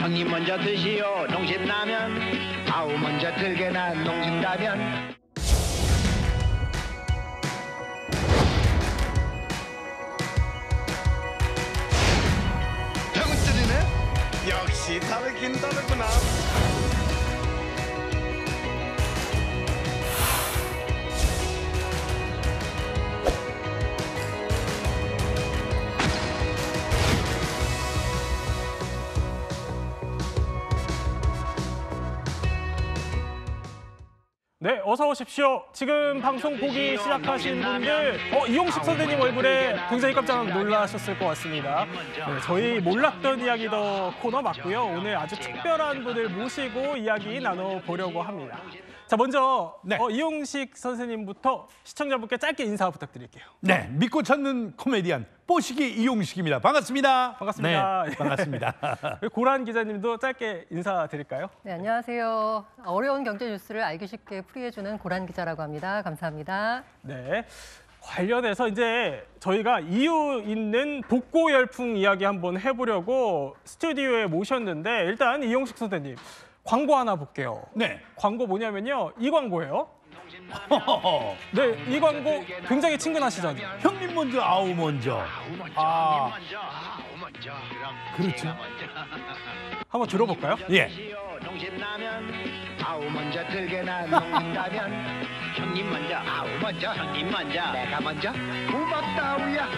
형님 먼저 드시오 농심라면. 아우 먼저 들게 난 농심라면. 형들이네? 역시 다르긴 다르구나. 네, 어서 오십시오. 지금 방송 보기 시작하신 분들, 이용식 선생님 얼굴에 굉장히 깜짝 놀라셨을 것 같습니다. 네, 저희 몰랐던 이야기 더 코너 맞고요. 오늘 아주 특별한 분을 모시고 이야기 나눠보려고 합니다. 자, 먼저 네. 이용식 선생님부터 시청자분께 짧게 인사 부탁드릴게요. 네, 믿고 찾는 코미디언 뽀시기 이용식입니다. 반갑습니다. 반갑습니다. 네, 반갑습니다. 고란 기자님도 짧게 인사드릴까요? 네, 안녕하세요. 어려운 경제 뉴스를 알기 쉽게 풀이해주는 고란 기자라고 합니다. 감사합니다. 네. 관련해서 이제 저희가 이유 있는 복고 열풍 이야기 한번 해보려고 스튜디오에 모셨는데 일단 이용식 선생님 광고 하나 볼게요. 네. 광고 뭐냐면요. 이 광고예요. 네, 이 광고 굉장히 친근하시잖아요. 형님 먼저, 아우 먼저. 아, 그렇죠. 한번 들어볼까요? 예. 농심라면. 아우 먼저 들게 난 농심라면. 형님 먼저. 아우 먼저. 형님 먼저. 내가 먼저. 고맙다우야.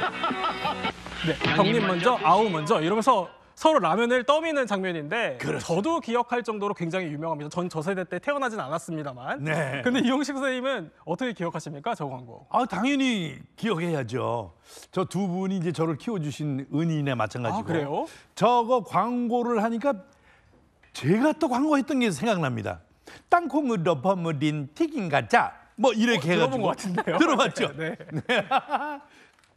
네, 형님 먼저, 아우 먼저 이러면서 서로 라면을 떠미는 장면인데 그렇죠. 저도 기억할 정도로 굉장히 유명합니다. 전 저 세대 때 태어나진 않았습니다만. 네. 근데 이용식 선생님은 어떻게 기억하십니까? 저 광고. 아, 당연히 기억해야죠. 저 두 분이 이제 저를 키워주신 은인에 마찬가지고. 아, 그래요? 저거 광고를 하니까 제가 또 광고했던 게 생각납니다. 땅콩을 덮어물린 튀김 가짜. 뭐 이렇게 해가지고. 들어본 것 같은데요. 들어봤죠? 네.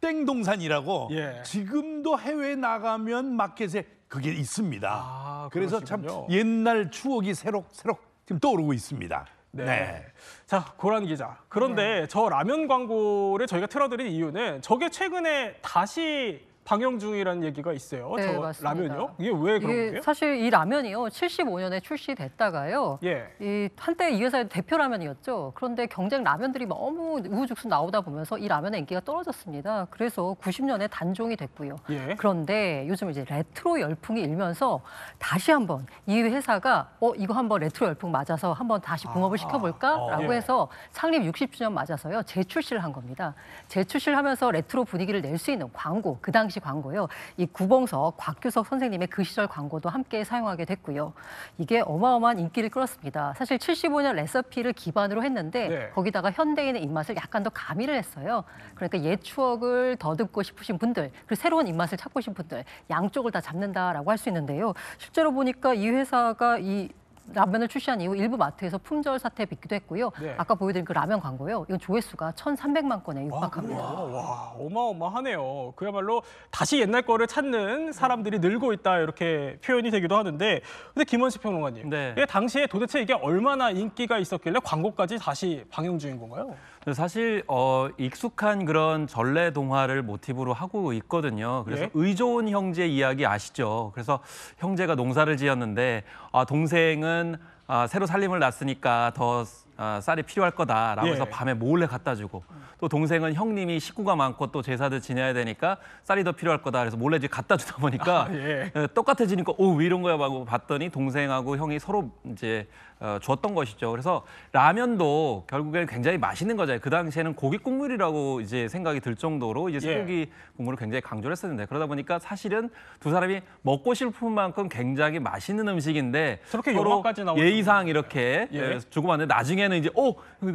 땡동산이라고 예. 지금도 해외 나가면 마켓에 그게 있습니다. 아, 그래서 그러시군요. 참 옛날 추억이 새록새록 지금 떠오르고 있습니다. 네. 자, 고란 기자. 그런데 저 라면 광고를 저희가 틀어드린 이유는 저게 최근에 다시 방영 중이라는 얘기가 있어요. 네, 저 맞습니다. 라면이요? 이게 왜 그런 이게 거예요? 사실 이 라면이요. 75년에 출시됐다가요. 예. 이 한때 이 회사의 대표 라면이었죠. 그런데 경쟁 라면들이 너무 우후죽순 나오다 보면서 이 라면의 인기가 떨어졌습니다. 그래서 90년에 단종이 됐고요. 예. 그런데 요즘 이제 레트로 열풍이 일면서 다시 한번 이 회사가 이거 한번 레트로 열풍 맞아서 한번 다시 붕업을 시켜볼까라고 예. 해서 창립 60주년 맞아서요. 재출시를 한 겁니다. 재출시를 하면서 레트로 분위기를 낼 수 있는 광고, 그 당시 광고요. 이 구봉석, 곽규석 선생님의 그 시절 광고도 함께 사용하게 됐고요. 이게 어마어마한 인기를 끌었습니다. 사실 75년 레시피를 기반으로 했는데 네. 거기다가 현대인의 입맛을 약간 더 가미를 했어요. 그러니까 옛 추억을 더듬고 싶으신 분들, 그리고 새로운 입맛을 찾고 싶은 분들 양쪽을 다 잡는다라고 할 수 있는데요. 실제로 보니까 이 회사가 이 라면을 출시한 이후 일부 마트에서 품절 사태에 빚기도 했고요. 네. 아까 보여드린 그 라면 광고요. 이건 조회수가 1,300만 건에 육박합니다. 와, 어마어마하네요. 그야말로 다시 옛날 거를 찾는 사람들이 늘고 있다 이렇게 표현이 되기도 하는데 근데 김원식 평론가님, 네. 이게 당시에 도대체 이게 얼마나 인기가 있었길래 광고까지 다시 방영 중인 건가요? 사실 익숙한 그런 전래 동화를 모티브로 하고 있거든요. 그래서 예? 의좋은 형제 이야기 아시죠? 그래서 형제가 농사를 지었는데 동생은 새로 살림을 났으니까 더 쌀이 필요할 거다라고 해서 예. 밤에 몰래 갖다 주고 또 동생은 형님이 식구가 많고 또 제사도 지내야 되니까 쌀이 더 필요할 거다 그래서 몰래 이제 갖다 주다 보니까 예. 똑같아지니까 왜 이런 거야 하고 봤더니 동생하고 형이 서로 이제 줬던 것이죠. 그래서 라면도 결국에는 굉장히 맛있는 거잖아요. 그 당시에는 고기 국물이라고 이제 생각이 들 정도로 이제 쇠고기 국물을 굉장히 강조를 했었는데 그러다 보니까 사실은 두 사람이 먹고 싶은 만큼 굉장히 맛있는 음식인데 저렇게 서로 영화까지 나올 예의상 이렇게 예. 주고받는데 나중에는 이제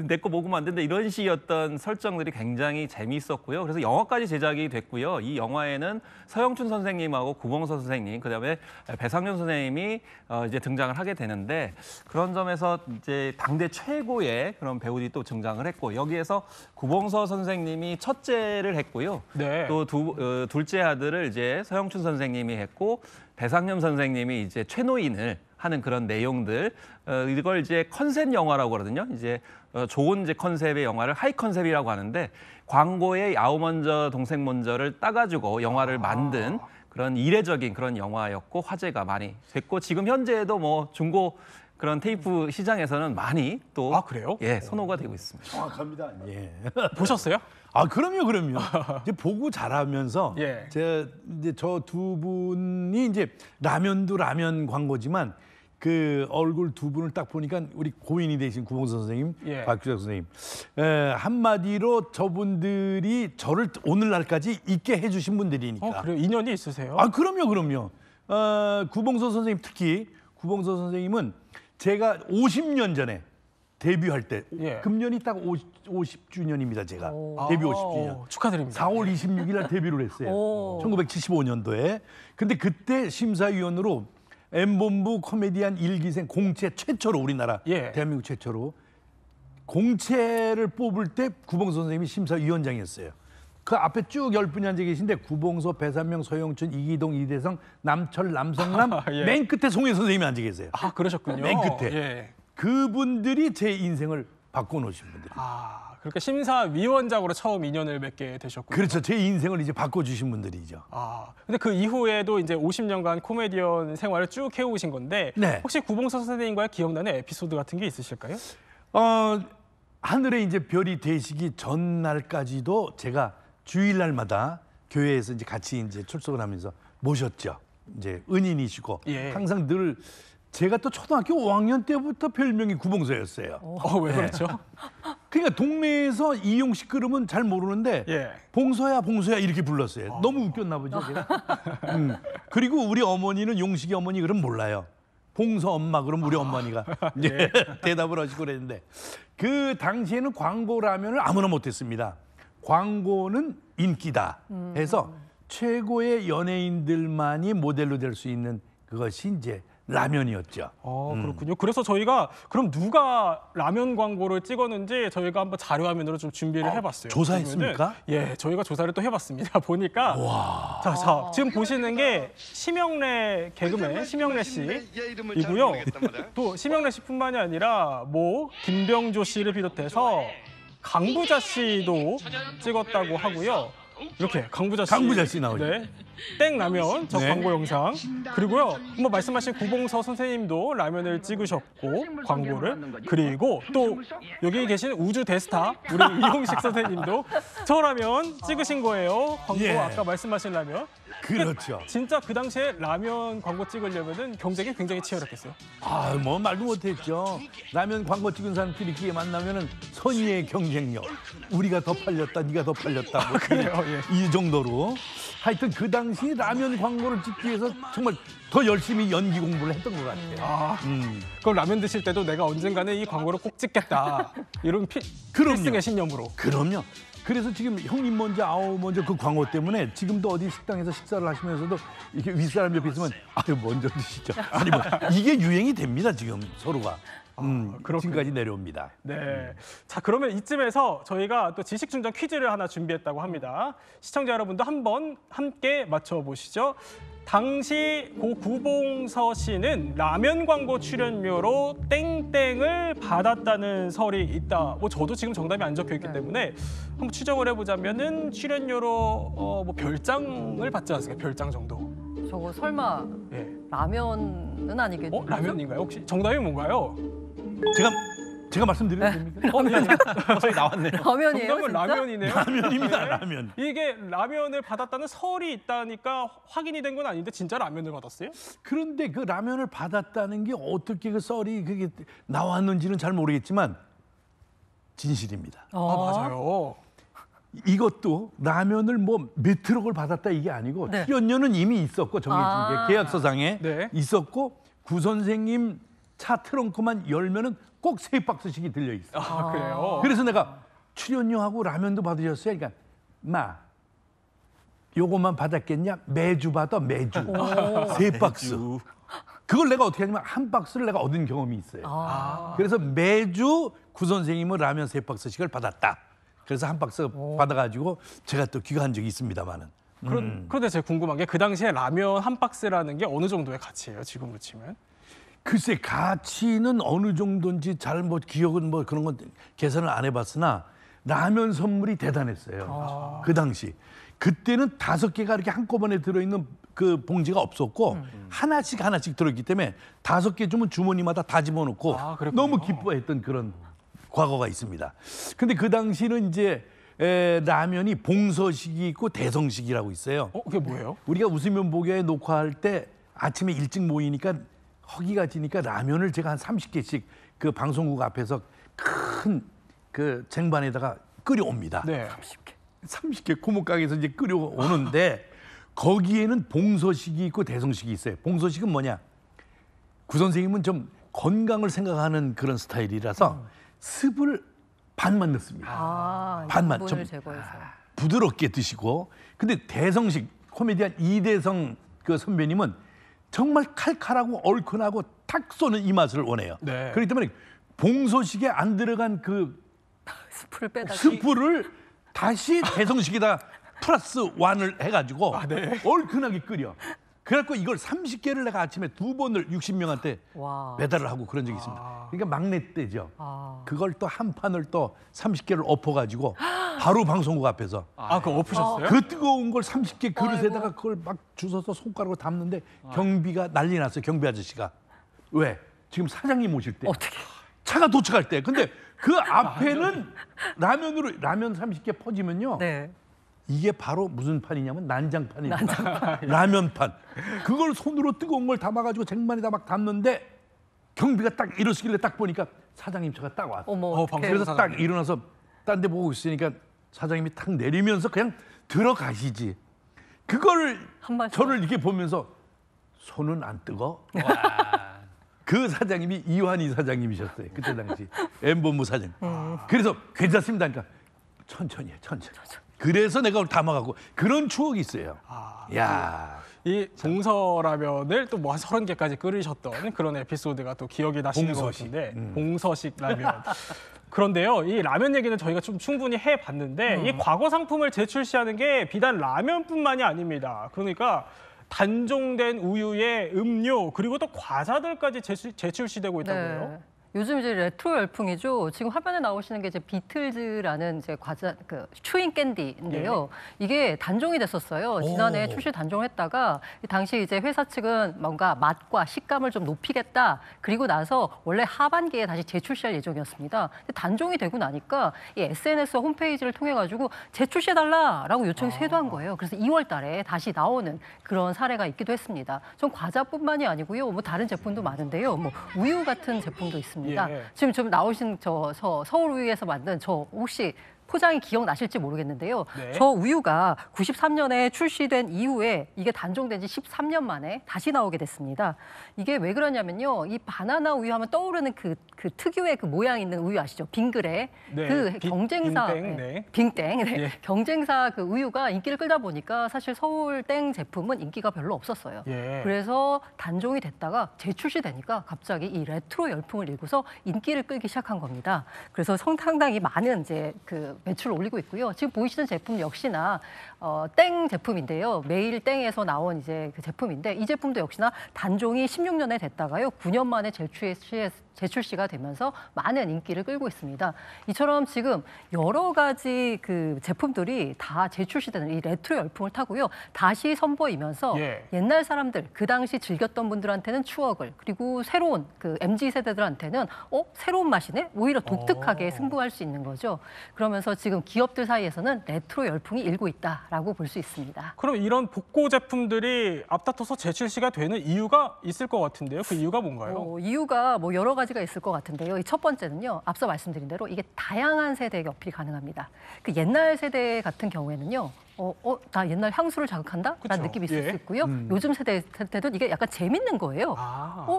내 거 먹으면 안 된다 이런 식이었던 설정들이 굉장히 재미있었고요. 그래서 영화까지 제작이 됐고요. 이 영화에는 서영춘 선생님하고 구봉서 선생님 그다음에 배상현 선생님이 이제 등장을 하게 되는데 그런 점에서 이제 당대 최고의 그런 배우들이 또 등장을 했고 여기에서 구봉서 선생님이 첫째를 했고요. 네. 또 둘째 아들을 이제 서영춘 선생님이 했고 배상현 선생님이 이제 최노인을 하는 그런 내용들 이걸 이제 컨셉 영화라고 그러거든요. 이제 좋은 이제 컨셉의 영화를 하이 컨셉이라고 하는데 광고에 아우 먼저 동생 먼저를 따가지고 영화를 만든 그런 이례적인 그런 영화였고 화제가 많이 됐고 지금 현재에도 뭐 중고 그런 테이프 시장에서는 많이 또 아, 그래요? 예, 선호가 되고 있습니다. 정확합니다. 예. 보셨어요? 아, 그럼요. 이제 보고 자라면서 예. 제가 이제 저 두 분이 이제 라면도 라면 광고지만 그 얼굴 두 분을 딱 보니까 우리 고인이 되신 구봉서 선생님, 예. 박규석 선생님 한마디로 저분들이 저를 오늘날까지 있게 해주신 분들이니까. 그래요? 인연이 있으세요? 아, 그럼요. 구봉서 선생님 특히 구봉서 선생님은 제가 50년 전에 데뷔할 때 예. 금년이 딱 50주년입니다. 제가 오. 데뷔 50주년. 축하드립니다. 4월 26일 날 데뷔를 했어요. 오. 1975년도에. 근데 그때 심사위원으로 M본부 코미디안 일기생 공채 최초로 우리나라 예. 대한민국 최초로 공채를 뽑을 때 구봉서 선생님이 심사위원장이었어요. 그 앞에 쭉 10분이 앉아 계신데 구봉서, 배산명, 서영춘, 이기동, 이대성, 남철, 남성남 예. 맨 끝에 송혜 선생님이 앉아 계세요. 아, 그러셨군요. 맨 끝에. 예. 그분들이 제 인생을 바꿔놓으신 분들이에요. 아, 그렇게 심사위원장으로 처음 인연을 맺게 되셨군요. 그렇죠. 제 인생을 이제 바꿔주신 분들이죠. 아, 근데 그 이후에도 이제 50년간 코미디언 생활을 쭉 해오신 건데 네. 혹시 구봉서 선생님과의 기억나는 에피소드 같은 게 있으실까요? 하늘에 이제 별이 되시기 전날까지도 제가 주일날마다 교회에서 이제 같이 이제 출석을 하면서 모셨죠. 이제 은인이시고 예. 항상 늘 제가 또 초등학교 5학년 때부터 별명이 구봉서였어요. 왜 그렇죠? 그러니까 동네에서 이용식 그러면 잘 모르는데 예. 봉서야 이렇게 불렀어요. 너무 웃겼나 보죠. 제가. 그리고 우리 어머니는 용식이 어머니 그럼 몰라요. 봉서 엄마 그럼 우리 어머니가 이제 대답을 하시고 그랬는데 그 당시에는 광고 라면을 아무나 못했습니다. 광고는 인기다 해서 최고의 연예인들만이 모델로 될 수 있는 그것이 이제 라면이었죠. 그렇군요. 그래서 저희가 그럼 누가 라면 광고를 찍었는지 저희가 한번 자료화면으로 좀 준비를 해봤어요. 조사했습니까? 그러면은, 예, 저희가 조사를 또 해봤습니다. 보니까 자, 지금 보시는 게 심영래 개그맨 심영래 씨이고요. 또 심영래 씨뿐만이 아니라 뭐 김병조 씨를 비롯해서 강부자 씨도 찍었다고 하고요. 이렇게 강부자 씨 나오죠. 네. 땡라면 저 네. 광고 영상 그리고요 뭐 말씀하신 구봉서 선생님도 라면을 찍으셨고 광고를 그리고 또 여기 계신 우주 대스타 우리 이용식 선생님도 저 라면 찍으신 거예요. 광고 예. 아까 말씀하신 라면. 그렇죠. 진짜 그 당시에 라면 광고 찍으려면은 경쟁이 굉장히 치열했겠어요. 뭐 말도 못했죠. 라면 광고 찍은 사람끼리 기회 만나면은 선의의 경쟁력. 우리가 더 팔렸다, 네가 더 팔렸다. 뭐 그래요, 예. 이 정도로. 하여튼 그 당시 라면 광고를 찍기 위해서 정말 더 열심히 연기 공부를 했던 것 같아요. 그럼 라면 드실 때도 내가 언젠가는 이 광고를 꼭 찍겠다 이런 그럼요. 필승의 신념으로. 그럼요. 그래서 지금 형님 먼저 아우 먼저 그 광고 때문에 지금도 어디 식당에서 식사를 하시면서도 이렇게 윗사람 옆에 있으면 아유 먼저 드시죠. 아니 뭐 이게 유행이 됩니다 지금 서로가. 지금까지 내려옵니다. 네. 자, 그러면 이쯤에서 저희가 또 지식충전 퀴즈를 하나 준비했다고 합니다. 시청자 여러분도 한번 함께 맞춰보시죠. 당시 고 구봉서 씨는 라면 광고 출연료로 땡땡을 받았다는 설이 있다. 뭐 저도 지금 정답이 안 적혀 있기 때문에 한번 추정을 해보자면은 출연료로 뭐 별장을 받지 않습니까? 별장 정도. 저거 설마 예. 라면은 아니겠죠? 라면인가요? 혹시 정답이 뭔가요? 제가 말씀드려도 됩니까? 저희 나왔네요. 라면이에요, 정답은 진짜? 라면이네요. 라면입니다. 라면. 이게 라면을 받았다는 설이 있다니까 확인이 된 건 아닌데 진짜 라면을 받았어요? 그런데 그 라면을 받았다는 게 어떻게 그 썰이 그게 나왔는지는 잘 모르겠지만 진실입니다. 아, 맞아요. 이것도 라면을 뭐 몇 트럭을 받았다 이게 아니고 네. 출연료는 이미 있었고 정해진 아. 게 계약서상에 네. 있었고 구 선생님 차 트렁크만 열면은 꼭 3박스씩이 들려 있어. 아, 그래요? 그래서 내가 출연료하고 라면도 받으셨어요. 그러니까 마 요것만 받았겠냐? 매주 받아 매주 3박스. 그걸 내가 어떻게 하냐면 한 박스를 내가 얻은 경험이 있어요. 그래서 매주 구 선생님은 라면 3박스씩을 받았다. 그래서 한 박스 받아가지고 제가 또 귀가한 적이 있습니다만은. 그런데 제가 궁금한 게 그 당시에 라면 한 박스라는 게 어느 정도의 가치예요? 지금으로 치면? 글쎄 가치는 어느 정도인지 잘 뭐 기억은 뭐 그런 건 계산을 안 해봤으나 라면 선물이 대단했어요. 그 당시. 그때는 5개가 이렇게 한꺼번에 들어있는 그 봉지가 없었고 하나씩 들어있기 때문에 5개 주면 주머니마다 다 집어넣고 그랬군요. 너무 기뻐했던 그런 과거가 있습니다. 근데 그 당시는 이제 라면이 봉서식이 있고 대성식이라고 있어요. 그게 뭐예요? 우리가 웃으면 보게에 녹화할 때 아침에 일찍 모이니까 허기가 지니까 라면을 제가 한 30개씩 그 방송국 앞에서 큰 그 쟁반에다가 끓여옵니다. 네. 30개 고목가게에서 이제 끓여오는데 거기에는 봉서식이 있고 대성식이 있어요. 봉서식은 뭐냐? 구 선생님은 좀 건강을 생각하는 그런 스타일이라서 습을 반만 넣습니다. 반만 좀 을 제거해서. 부드럽게 드시고. 근데 대성식 코미디언 이대성 그 선배님은 정말 칼칼하고 얼큰하고 탁 쏘는 이 맛을 원해요. 네. 그렇기 때문에 봉서식에 안 들어간 그 스프를 빼다. 스프를 다시 대성식에다 플러스 완을 해가지고 얼큰하게 끓여. 그래갖고 이걸 30개를 내가 아침에 2번을 60명한테 와. 배달을 하고 그런 적이 있습니다. 그러니까 막내 때죠. 아. 그걸 또 한 판을 또 30개를 엎어가지고 바로 방송국 앞에서 그거 엎으셨어요? 그 뜨거운 걸 30개 그릇에다가 그걸 막 주워서 손가락으로 담는데 경비가 난리 났어요. 경비 아저씨가. 왜? 지금 사장님 오실 때. 어떻게? 차가 도착할 때. 근데 그 앞에는 라면 30개 퍼지면요. 네. 이게 바로 무슨 판이냐면 난장판입니다. 라면판. 그걸 손으로 뜨거운 걸 담아가지고 쟁반에다 막 담는데 경비가 딱 일어서길래 딱 보니까 사장님 차가 딱 왔어요. 어머. 어떡해. 그래서 사장님. 딱 일어나서 딴 데 보고 있으니까 사장님이 탁 내리면서 그냥 들어가시지. 그걸 한 말씀. 저를 이렇게 보면서 손은 안 뜨거? 그 사장님이 이완희 사장님이셨어요. 그때 당시 M본부 사장. 그래서 괜찮습니다. 그러니까 천천히 해, 천천히. 그래서 내가 그걸 담아갖고 그런 추억이 있어요. 야, 이 봉서라면을 또 뭐 한 30개까지 끓이셨던 그런 에피소드가 또 기억이 나시는 봉서식. 것 같은데 봉서식 라면. 그런데요, 이 라면 얘기는 저희가 좀 충분히 해봤는데 이 과거 상품을 재출시하는 게 비단 라면뿐만이 아닙니다. 그러니까 단종된 우유에 음료 그리고 또 과자들까지 재출시되고 있다고요. 요즘 이제 레트로 열풍이죠. 지금 화면에 나오시는 게 이제 비틀즈라는 이제 과자 그 추잉 캔디인데요. 이게 단종이 됐었어요. 지난해 출시 단종을 했다가 당시 이제 회사 측은 뭔가 맛과 식감을 좀 높이겠다. 그리고 나서 원래 하반기에 다시 재출시할 예정이었습니다. 근데 단종이 되고 나니까 이 SNS 홈페이지를 통해 가지고 재출시해달라라고 요청이 쇄도한 거예요. 그래서 2월달에 다시 나오는 그런 사례가 있기도 했습니다. 전 과자뿐만이 아니고요. 뭐 다른 제품도 많은데요. 뭐 우유 같은 제품도 있습니다. 예. 지금 좀 나오신 서울 우유에서 만든 저 혹시 포장이 기억나실지 모르겠는데요. 네. 저 우유가 93년에 출시된 이후에 이게 단종된 지 13년 만에 다시 나오게 됐습니다. 이게 왜 그러냐면요. 이 바나나 우유 하면 떠오르는 그 특유의 그 모양 있는 우유 아시죠? 빙그레. 네. 그 경쟁사 빙땡, 네. 빙땡. 네. 예. 경쟁사 그 우유가 인기를 끌다 보니까 사실 서울땡 제품은 인기가 별로 없었어요. 예. 그래서 단종이 됐다가 재출시되니까 갑자기 이 레트로 열풍을 일고서 인기를 끌기 시작한 겁니다. 그래서 상당히 많은 이제 그 매출을 올리고 있고요. 지금 보이시는 제품 역시나 땡 제품인데요. 매일 땡에서 나온 이제 그 제품인데 이 제품도 역시나 단종이 16년에 됐다가요. 9년 만에 재출시가 되면서 많은 인기를 끌고 있습니다. 이처럼 지금 여러 가지 그 제품들이 다 재출시되는 이 레트로 열풍을 타고요. 다시 선보이면서 예. 옛날 사람들 그 당시 즐겼던 분들한테는 추억을 그리고 새로운 그 MZ 세대들한테는 새로운 맛이네 오히려 독특하게 승부할 수 있는 거죠. 그러면서 지금 기업들 사이에서는 레트로 열풍이 일고 있다라고 볼 수 있습니다. 그럼 이런 복고 제품들이 앞다퉈서 재출시가 되는 이유가 있을 것 같은데요. 그 이유가 뭔가요? 이유가 뭐 여러 가지가 있을 것 같은데요. 이 첫 번째는요. 앞서 말씀드린 대로 이게 다양한 세대에게 어필이 가능합니다. 그 옛날 세대 같은 경우에는요. 나 옛날 향수를 자극한다? 그쵸. 라는 느낌이 있을 예. 수 있고요. 요즘 세대는 이게 약간 재밌는 거예요.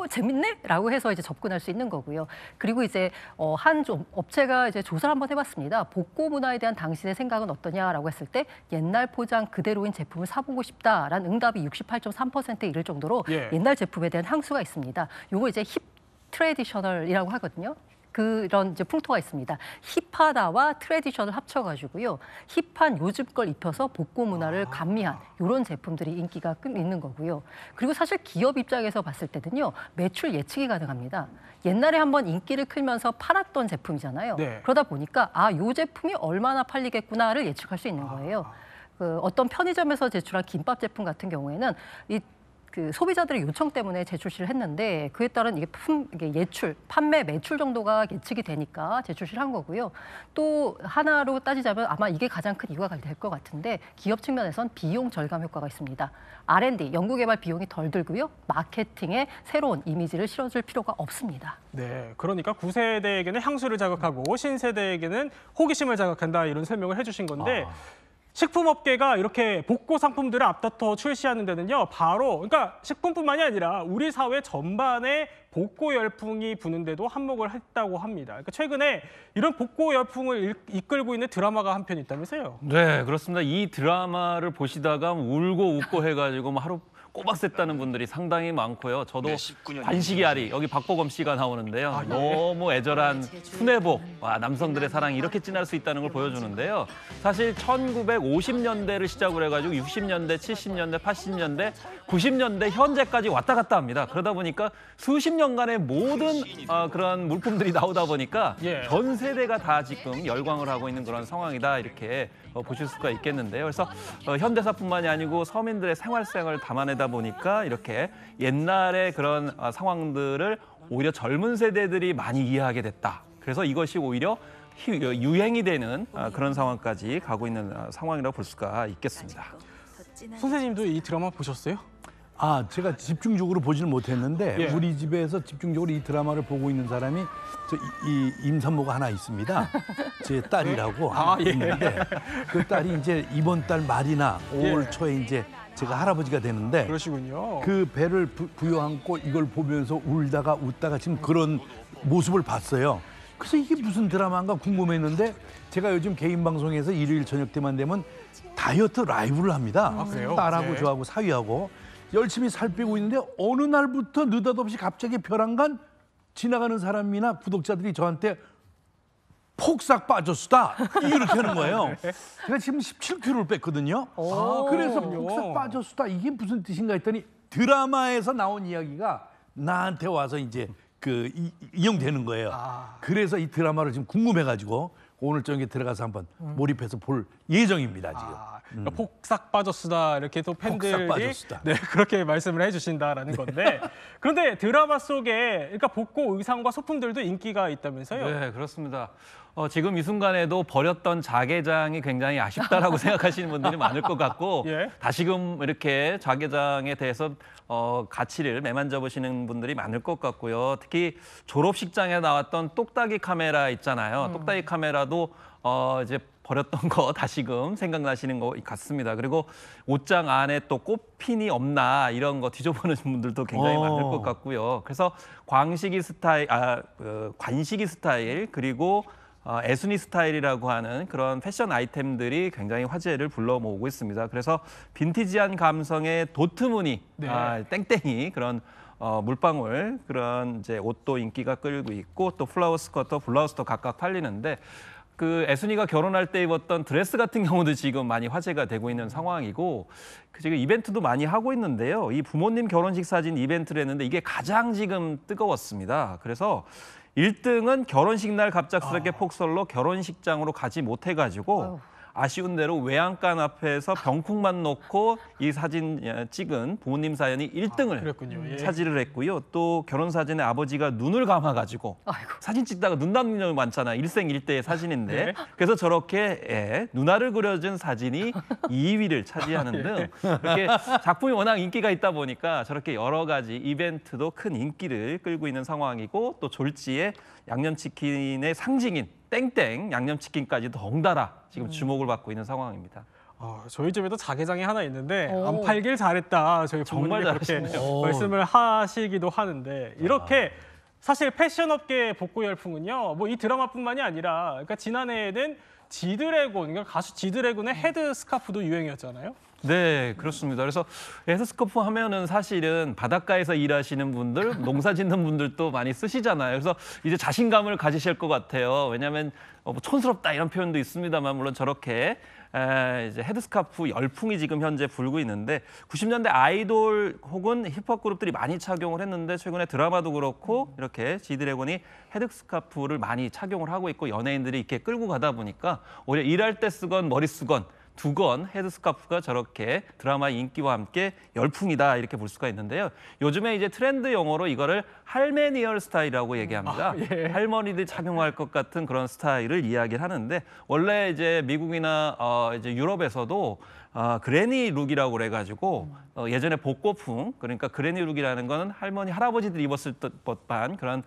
재밌네? 라고 해서 이제 접근할 수 있는 거고요. 그리고 이제 한 업체가 이제 조사를 한번 해봤습니다. 복고 문화에 대한 당신의 생각은 어떠냐라고 했을 때 옛날 포장 그대로인 제품을 사보고 싶다라는 응답이 68.3%에 이를 정도로 예. 옛날 제품에 대한 향수가 있습니다. 요거 이제 힙 트레디셔널이라고 하거든요. 그런 이제 풍토가 있습니다. 힙하다와 트레디션을 합쳐가지고요. 힙한 요즘 걸 입혀서 복고 문화를 감미한 이런 제품들이 인기가 있는 거고요. 그리고 사실 기업 입장에서 봤을 때는요. 매출 예측이 가능합니다. 옛날에 한번 인기를 끌면서 팔았던 제품이잖아요. 네. 그러다 보니까 이 제품이 얼마나 팔리겠구나를 예측할 수 있는 거예요. 어떤 편의점에서 제출한 김밥 제품 같은 경우에는 그 소비자들의 요청 때문에 재출시를 했는데 그에 따른 이게 예출, 판매 매출 정도가 예측이 되니까 재출시를 한 거고요. 또 하나로 따지자면 아마 이게 가장 큰 이유가 될 것 같은데 기업 측면에선 비용 절감 효과가 있습니다. R&D, 연구개발 비용이 덜 들고요. 마케팅에 새로운 이미지를 실어줄 필요가 없습니다. 네, 그러니까 9세대에게는 향수를 자극하고 신세대에게는 호기심을 자극한다 이런 설명을 해주신 건데 식품업계가 이렇게 복고 상품들을 앞다퉈 출시하는 데는요, 바로 그러니까 식품뿐만이 아니라 우리 사회 전반에 복고 열풍이 부는데도 한몫을 했다고 합니다. 그러니까 최근에 이런 복고 열풍을 이끌고 있는 드라마가 한 편 있다면서요? 네, 그렇습니다. 이 드라마를 보시다가 울고 웃고 해가지고 뭐 하루 꼬박 샜다는 분들이 상당히 많고요. 저도 관식이 아리, 여기 박보검 씨가 나오는데요. 너무 애절한 순애보, 남성들의 사랑이 이렇게 진할 수 있다는 걸 보여주는데요. 사실 1950년대를 시작으로 해가지고 60년대, 70년대, 80년대, 90년대 현재까지 왔다 갔다 합니다. 그러다 보니까 수십 년간의 모든 그런 물품들이 나오다 보니까 전 세대가 다 지금 열광을 하고 있는 그런 상황이다 이렇게 보실 수가 있겠는데요. 그래서 현대사뿐만이 아니고 서민들의 생활상을 담아내다 보니까 이렇게 옛날의 그런 상황들을 오히려 젊은 세대들이 많이 이해하게 됐다. 그래서 이것이 오히려 유행이 되는 그런 상황까지 가고 있는 상황이라고 볼 수가 있겠습니다. 선생님도 이 드라마 보셨어요? 제가 집중적으로 보지는 못했는데 우리 집에서 집중적으로 이 드라마를 보고 있는 사람이 이 임산모가 하나 있습니다. 제 딸이라고 있는데 그 딸이 이제 이번 달 말이나 5월 초에 이제 제가 할아버지가 되는데 그러시군요. 그 배를 부여안고 이걸 보면서 울다가 웃다가 지금 그런 모습을 봤어요. 그래서 이게 무슨 드라마인가 궁금했는데 제가 요즘 개인 방송에서 일요일 저녁 때만 되면 다이어트 라이브를 합니다. 그래요? 딸하고 네. 저하고 사위하고 열심히 살 빼고 있는데 어느 날부터 느닷없이 갑자기 벼랑간 지나가는 사람이나 구독자들이 저한테 폭삭 빠졌수다 이렇게 하는 거예요. 제가 지금 17kg를 뺐거든요. 그래서 폭삭 빠졌수다 이게 무슨 뜻인가 했더니 드라마에서 나온 이야기가 나한테 와서 이제 이용되는 거예요. 그래서 이 드라마를 지금 궁금해가지고 오늘 저녁에 들어가서 한번 몰입해서 볼 예정입니다 지금. 그러니까 폭삭 빠졌수다 이렇게 또 팬들이 폭삭 빠졌수다. 네, 그렇게 말씀을 해주신다라는 건데 그런데 드라마 속에 그러니까 복고 의상과 소품들도 인기가 있다면서요? 네, 그렇습니다. 지금 이 순간에도 버렸던 자개장이 굉장히 아쉽다라고 생각하시는 분들이 많을 것 같고 다시금 이렇게 자개장에 대해서 가치를 매만져 보시는 분들이 많을 것 같고요. 특히 졸업식장에 나왔던 똑딱이 카메라 있잖아요. 똑딱이 카메라도 이제 버렸던 거 다시금 생각나시는 것 같습니다. 그리고 옷장 안에 또 꽃핀이 없나 이런 거 뒤져보는 분들도 굉장히 많을 것 같고요. 그래서 관식이 스타일 그리고 애순이 스타일이라고 하는 그런 패션 아이템들이 굉장히 화제를 불러 모으고 있습니다. 그래서 빈티지한 감성의 도트무늬, 땡땡이 그런 물방울 그런 이제 옷도 인기가 끌고 있고 또 플라워 스커터, 블라우스도 각각 팔리는데 그 애순이가 결혼할 때 입었던 드레스 같은 경우도 지금 많이 화제가 되고 있는 상황이고 지금 이벤트도 많이 하고 있는데요. 이 부모님 결혼식 사진 이벤트를 했는데 이게 가장 지금 뜨거웠습니다. 그래서 1등은 결혼식 날 갑작스럽게 폭설로 결혼식장으로 가지 못해가지고 아쉬운 대로 외양간 앞에서 병풍만 놓고 이 사진 찍은 부모님 사연이 1등을 차지를 했고요. 또 결혼 사진에 아버지가 눈을 감아가지고 사진 찍다가 눈 감는 경우 많잖아요. 일생일대의 사진인데 그래서 저렇게 누나를 그려준 사진이 2위를 차지하는 등 이렇게 작품이 워낙 인기가 있다 보니까 저렇게 여러 가지 이벤트도 큰 인기를 끌고 있는 상황이고 또 졸지에 양념치킨의 상징인 땡땡 양념치킨까지 덩달아 지금 주목을 받고 있는 상황입니다. 저희 집에도 자개장이 하나 있는데 안 팔길 잘했다. 저희 정말 부모님이 그렇게 잘하시네요. 말씀을 하시기도 하는데 이렇게 사실 패션업계의 복고 열풍은요. 뭐 이 드라마뿐만이 아니라 그러니까 지난해에는 지드래곤, 그러니까 가수 지드래곤의 헤드 스카프도 유행이었잖아요. 네, 그렇습니다. 그래서 헤드스카프 하면은 사실은 바닷가에서 일하시는 분들, 농사 짓는 분들도 많이 쓰시잖아요. 그래서 이제 자신감을 가지실 것 같아요. 왜냐하면 뭐 촌스럽다 이런 표현도 있습니다만 물론 저렇게 이제 헤드스카프 열풍이 지금 현재 불고 있는데 90년대 아이돌 혹은 힙합 그룹들이 많이 착용을 했는데 최근에 드라마도 그렇고 이렇게 지드래곤이 헤드스카프를 많이 착용을 하고 있고 연예인들이 이렇게 끌고 가다 보니까 오히려 일할 때 쓰건 머리 쓰건 두건 헤드스카프가 저렇게 드라마의 인기와 함께 열풍이다 이렇게 볼 수가 있는데요. 요즘에 이제 트렌드 용어로 이거를 할메니얼 스타일이라고 얘기합니다. 예. 할머니들 착용할 것 같은 그런 스타일을 이야기를 하는데 원래 이제 미국이나 이제 유럽에서도 그레니 룩이라고 그래가지고 예전에 복고풍 그러니까 그레니 룩이라는 거는 할머니 할아버지들이 입었을 법한 그런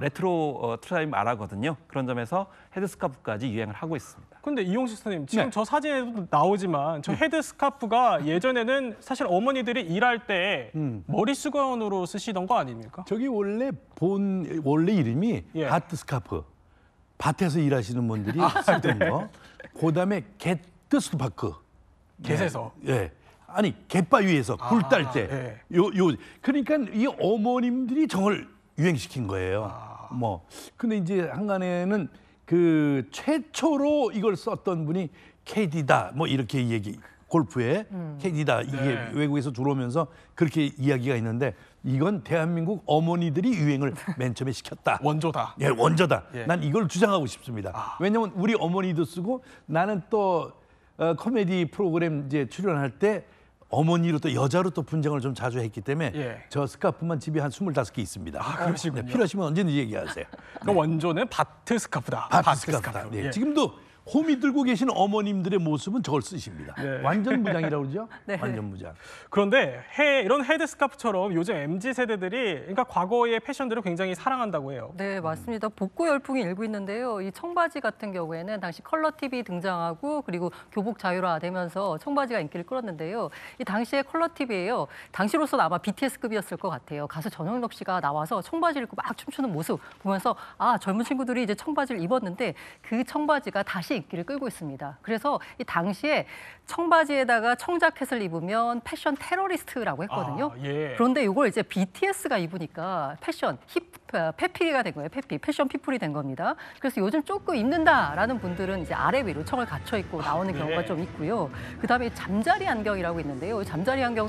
레트로 트라임 말하거든요. 그런 점에서 헤드스카프까지 유행을 하고 있습니다. 근데 이용식 선생님, 지금 네. 저 사진에도 나오지만 저 헤드스카프가 예전에는 사실 어머니들이 일할 때 머리 수건으로 쓰시던 거 아닙니까? 저기 원래 이름이 예. 하트스카프. 밭에서 일하시는 분들이 쓰던 거. 그다음에 겟드스파크. 겟에서. 예. 아니 갯바위에서 굴 딸 때. 예. 요 그러니까 이 어머님들이 저걸 유행시킨 거예요. 뭐 근데 이제 한간에는 그 최초로 이걸 썼던 분이 KD다 뭐 이렇게 얘기 골프에 KD다 이게 네. 외국에서 들어오면서 그렇게 이야기가 있는데 이건 대한민국 어머니들이 유행을 맨 처음에 시켰다. 원조다. 예, 원조다. 예. 난 이걸 주장하고 싶습니다. 왜냐면 우리 어머니도 쓰고 나는 또 코미디 프로그램 이제 출연할 때 어머니로 또 여자로 또 분장을 좀 자주 했기 때문에 예. 저 스카프만 집에 한 25개 있습니다. 그러시군요. 네, 필요하시면 언제든지 얘기하세요. 그 원조는 바트 스카프다. 바트 스카프다. 네. 예. 지금도 호미 들고 계신 어머님들의 모습은 저걸 쓰십니다. 네. 완전 무장이라고 그러죠? 네. 완전 무장. 그런데 이런 헤드스카프처럼 요즘 MZ 세대들이 그러니까 과거의 패션들을 굉장히 사랑한다고 해요. 네, 맞습니다. 복고 열풍이 일고 있는데요. 이 청바지 같은 경우에는 당시 컬러 TV 등장하고 그리고 교복 자율화되면서 청바지가 인기를 끌었는데요. 이 당시에 컬러 TV예요. 당시로서는 아마 BTS급이었을 것 같아요. 가수 전영록 씨가 나와서 청바지를 입고 막 춤추는 모습 보면서 아, 젊은 친구들이 이제 청바지를 입었는데 그 청바지가 다시 인기를 끌고 있습니다. 그래서 이 당시에 청바지에다가 청자켓을 입으면 패션 테러리스트라고 했거든요. 아, 예. 그런데 이걸 이제 BTS가 입으니까 페피가 된 거예요. 패션 피플이 된 겁니다. 그래서 요즘 조금 입는다라는 분들은 이제 아래 위로 청을 갖춰 입고 나오는 경우가 예. 좀 있고요. 그다음에 잠자리 안경이라고 있는데요. 이 잠자리 안경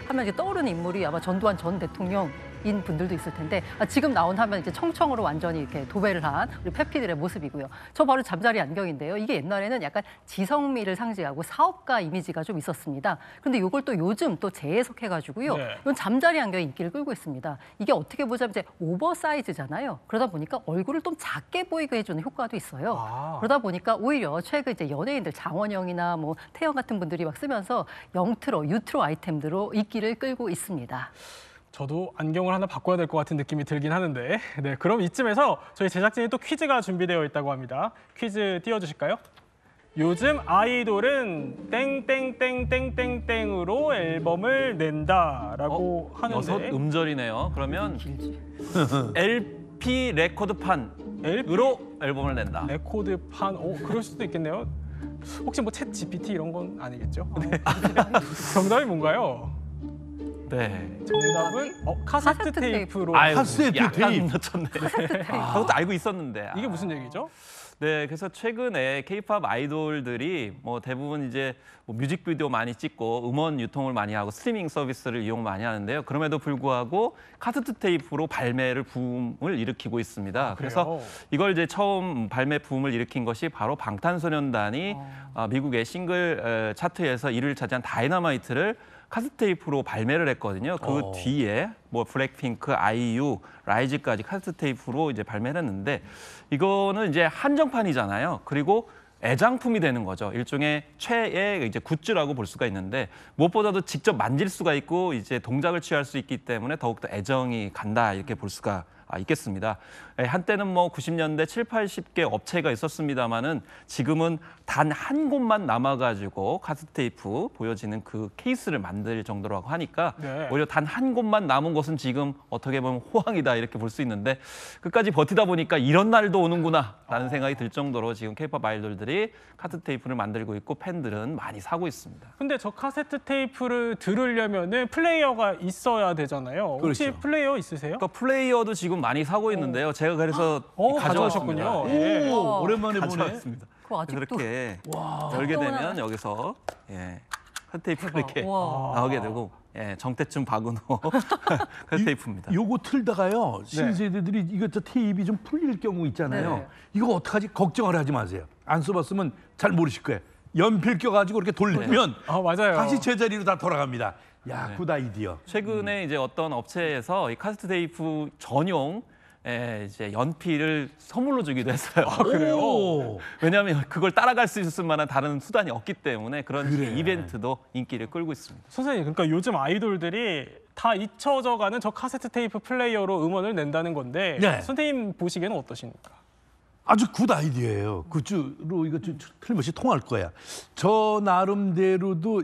하면 이제 떠오르는 인물이 아마 전두환 전 대통령. 인 분들도 있을 텐데 지금 나온 하면 이제 청청으로 완전히 이렇게 도배를 한 우리 페피들의 모습이고요. 저 바로 잠자리 안경인데요. 이게 옛날에는 약간 지성미를 상징하고 사업가 이미지가 좀 있었습니다. 그런데 이걸 또 요즘 또 재해석해가지고요. 네. 이건 잠자리 안경이 인기를 끌고 있습니다. 이게 어떻게 보자면 이제 오버사이즈잖아요. 그러다 보니까 얼굴을 좀 작게 보이게 해주는 효과도 있어요. 아. 그러다 보니까 오히려 최근 이제 연예인들 장원영이나 뭐 태영 같은 분들이 막 쓰면서 영트로, 유트로 아이템들로 인기를 끌고 있습니다. 저도 안경을 하나 바꿔야 될 것 같은 느낌이 들긴 하는데 네, 그럼 이쯤에서 저희 제작진이 또 퀴즈가 준비되어 있다고 합니다. 퀴즈 띄워주실까요? 요즘 아이돌은 땡땡땡땡땡땡으로 앨범을 낸다라고 여섯 하는데 음절이네요. 그러면 길지. LP 레코드판으로 앨범을 낸다. 레코드판, 그럴 수도 있겠네요. 혹시 뭐 챗 GPT 이런 건 아니겠죠? 네. 정답이 뭔가요? 네. 정답은 카세트 카세트 테이프로. 아유, 카세트 약간 테이프. 놓쳤네. 그것도 알고 있었는데. 이게 무슨 얘기죠? 네, 그래서 최근에 K-팝 아이돌들이 뭐 대부분 이제 뭐 뮤직비디오 많이 찍고 음원 유통을 많이 하고 스트리밍 서비스를 이용 많이 하는데요. 그럼에도 불구하고 카세트 테이프로 발매를 붐을 일으키고 있습니다. 그래서 그래요? 이걸 이제 처음 발매 붐을 일으킨 것이 바로 방탄소년단이 미국의 싱글 차트에서 1위를 차지한 다이너마이트를 카세트 테이프로 발매를 했거든요. 그 뒤에 뭐 블랙핑크, 아이유, 라이즈까지 카세트 테이프로 이제 발매를 했는데 이거는 이제 한정판이잖아요. 그리고 애장품이 되는 거죠. 일종의 최애 이제 굿즈라고 볼 수가 있는데 무엇보다도 직접 만질 수가 있고 이제 동작을 취할 수 있기 때문에 더욱더 애정이 간다 이렇게 볼 수가 있겠습니다. 한때는 뭐 90년대 7, 80개 업체가 있었습니다만은 지금은 단 한 곳만 남아가지고 카세트테이프 보여지는 그 케이스를 만들 정도라고 하니까 네. 오히려 단 한 곳만 남은 것은 지금 어떻게 보면 호황이다 이렇게 볼 수 있는데 끝까지 버티다 보니까 이런 날도 오는구나라는 생각이 들 정도로 지금 K-팝 아이돌들이 카세트테이프를 만들고 있고 팬들은 많이 사고 있습니다. 근데 저 카세트 테이프를 들으려면은 플레이어가 있어야 되잖아요. 혹시 그렇죠. 플레이어 있으세요? 그러니까 플레이어도 지금 많이 사고 있는데요. 제가 그래서 가져오셨군요. 가져왔군요. 예. 오, 오랜만에 보네. 가져왔습니다. 그거 아직도 이렇게 열게 되면 여기서 카세트테이프가 이렇게 와. 나오게 되고 정태춘 박은호 카세트테이프입니다. 요거 틀다가요 신세대들이 이거 저 테이프이 좀 풀릴 경우 있잖아요. 네. 이거 어떡하지 걱정을 하지 마세요. 안 써봤으면 잘 모르실 거예요. 연필 껴가지고 이렇게 돌리면 맞아요. 다시 제자리로 다 돌아갑니다. 야, 굿 아이디어. 최근에 이제 어떤 업체에서 이 카세트 테이프 전용 이제 연필을 선물로 주기도 했어요. 그래요? 오. 왜냐하면 그걸 따라갈 수 있을 만한 다른 수단이 없기 때문에 그런 그래. 이벤트도 인기를 끌고 있습니다. 선생님, 그러니까 요즘 아이돌들이 다 잊혀져가는 저 카세트 테이프 플레이어로 음원을 낸다는 건데 네. 선생님 보시기에는 어떠십니까? 아주 굿 아이디어예요. 굿즈로 이거 틀림없이 통할 거야. 저 나름대로도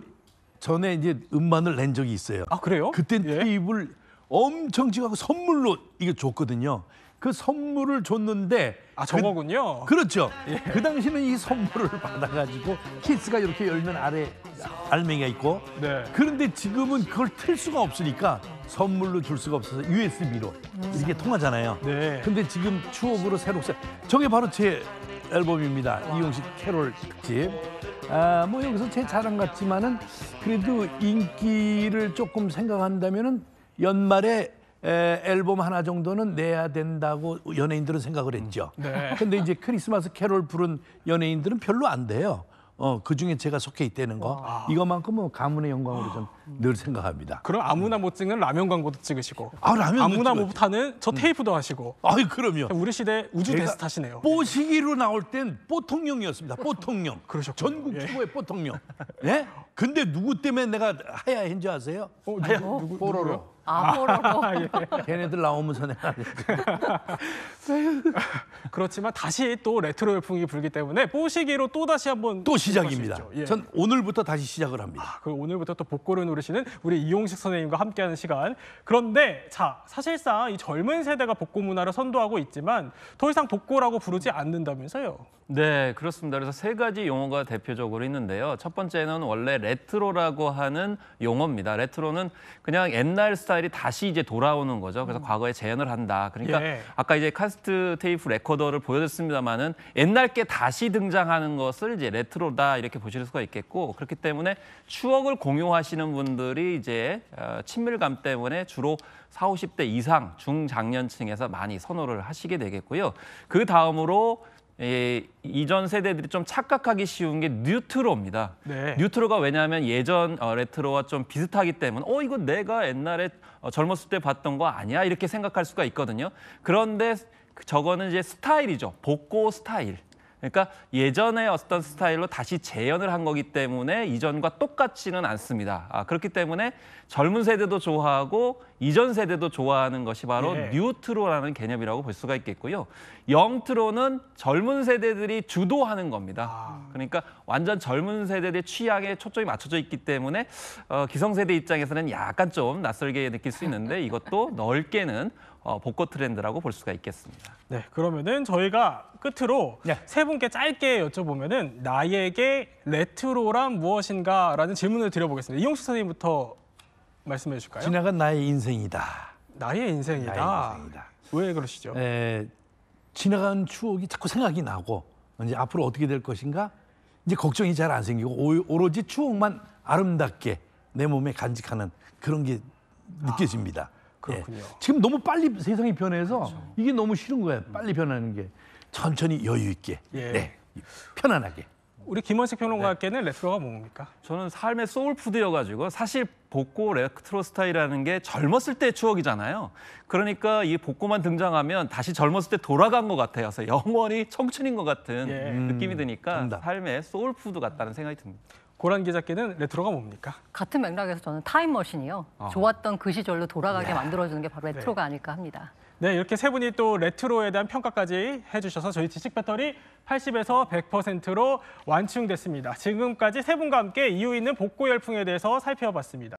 전에 이제 음반을 낸 적이 있어요. 아, 그래요? 그땐 예. 테이프를 엄청 찍어서 선물로 이거 줬거든요. 그 선물을 줬는데 저거군요. 그렇죠. 그 당시는 이 선물을 받아가지고 케이스가 이렇게 열면 아래 알맹이가 있고 네. 그런데 지금은 그걸 틀 수가 없으니까 선물로 줄 수가 없어서 USB로 이렇게 통하잖아요. 네. 근데 지금 추억으로 새로 저게 바로 제 앨범입니다. 이용식 캐롤 특집. 뭐 여기서 제 자랑 같지만은 그래도 인기를 조금 생각한다면은 연말에 앨범 하나 정도는 내야 된다고 연예인들은 생각을 했죠. 네. 근데 이제 크리스마스 캐롤 부른 연예인들은 별로 안 돼요. 그 중에 제가 속해 있다는 거. 이것만큼은 가문의 영광으로 좀 늘 생각합니다. 그럼 아무나 못 찍는 라면 광고도 찍으시고 라면 아무나 찍어야지. 못 하는 저 테이프도 하시고 아이 그럼요. 우리 시대 우주 제가 대스타시네요. 뽀시기로 나올 땐 뽀통령이었습니다. 뽀통령. 그러셨군요. 전국 예. 최고의 뽀통령. 예? 근데 누구 때문에 내가 하야인 줄 아세요? 누구 뽀로로. 뽀로로. 걔네들 나오면서 내가 그렇지만 다시 또 레트로 열풍이 불기 때문에 뽀시기로 또 다시 한번 또 시작입니다. 시작할 수 있죠. 예. 전 오늘부터 다시 시작을 합니다. 그 오늘부터 또 복고를 누르시는 우리 이용식 선생님과 함께하는 시간. 그런데 자 사실상 이 젊은 세대가 복고 문화를 선도하고 있지만 더 이상 복고라고 부르지 않는다면서요? 네, 그렇습니다. 그래서 세 가지 용어가 대표적으로 있는데요. 첫 번째는 원래 레트로라고 하는 용어입니다. 레트로는 그냥 옛날 스타일이 다시 이제 돌아오는 거죠. 그래서 과거에 재현을 한다. 그러니까 예. 아까 이제 카세트 테이프 레코더를 보여줬습니다만은 옛날 게 다시 등장하는 것을 이제 레트로다 이렇게 보실 수가 있겠고 그렇기 때문에 추억을 공유하시는 분들이 이제 친밀감 때문에 주로 40, 50대 이상 중장년층에서 많이 선호를 하시게 되겠고요. 그 다음으로 이전 세대들이 좀 착각하기 쉬운 게 뉴트로입니다. 네. 뉴트로가 왜냐하면 예전 레트로와 좀 비슷하기 때문에 이거 내가 옛날에 젊었을 때 봤던 거 아니야? 이렇게 생각할 수가 있거든요. 그런데 저거는 이제 스타일이죠. 복고 스타일. 그러니까 예전의 어떤 스타일로 다시 재현을 한 거기 때문에 이전과 똑같지는 않습니다. 그렇기 때문에 젊은 세대도 좋아하고 이전 세대도 좋아하는 것이 바로 예. 뉴트로라는 개념이라고 볼 수가 있겠고요. 영트로는 젊은 세대들이 주도하는 겁니다. 그러니까 완전 젊은 세대들의 취향에 초점이 맞춰져 있기 때문에 기성세대 입장에서는 약간 좀 낯설게 느낄 수 있는데 이것도 넓게는 복고 트렌드라고 볼 수가 있겠습니다. 네, 그러면은 저희가 끝으로 네. 세 분께 짧게 여쭤보면은 나에게 레트로란 무엇인가라는 질문을 드려보겠습니다. 이용식 선생님부터 말씀해 주실까요? 지나간 나의 인생이다. 나의 인생이다. 나의 인생이다. 왜 그러시죠? 지나간 추억이 자꾸 생각이 나고 이제 앞으로 어떻게 될 것인가 이제 걱정이 잘 안 생기고 오로지 추억만 아름답게 내 몸에 간직하는 그런 게 느껴집니다. 그렇군요. 지금 너무 빨리 세상이 변해서 이게 너무 싫은 거예요. 빨리 변하는 게 천천히 여유 있게, 예. 편안하게. 우리 김원식 평론가께는 레트로가 뭡니까? 저는 삶의 소울푸드여가지고 사실 복고 레트로 스타일이라는 게 젊었을 때의 추억이잖아요. 그러니까 이 복고만 등장하면 다시 젊었을 때 돌아간 것 같아요. 그래서 영원히 청춘인 것 같은 예. 느낌이 드니까 정답. 삶의 소울푸드 같다는 생각이 듭니다. 고란 기자께는 레트로가 뭡니까? 같은 맥락에서 저는 타임머신이요. 좋았던 그 시절로 돌아가게 만들어주는 게 바로 레트로가 아닐까 합니다. 네, 이렇게 세 분이 또 레트로에 대한 평가까지 해주셔서 저희 지식 배터리 80에서 100%로 완충됐습니다. 지금까지 세 분과 함께 이유 있는 복고 열풍에 대해서 살펴봤습니다.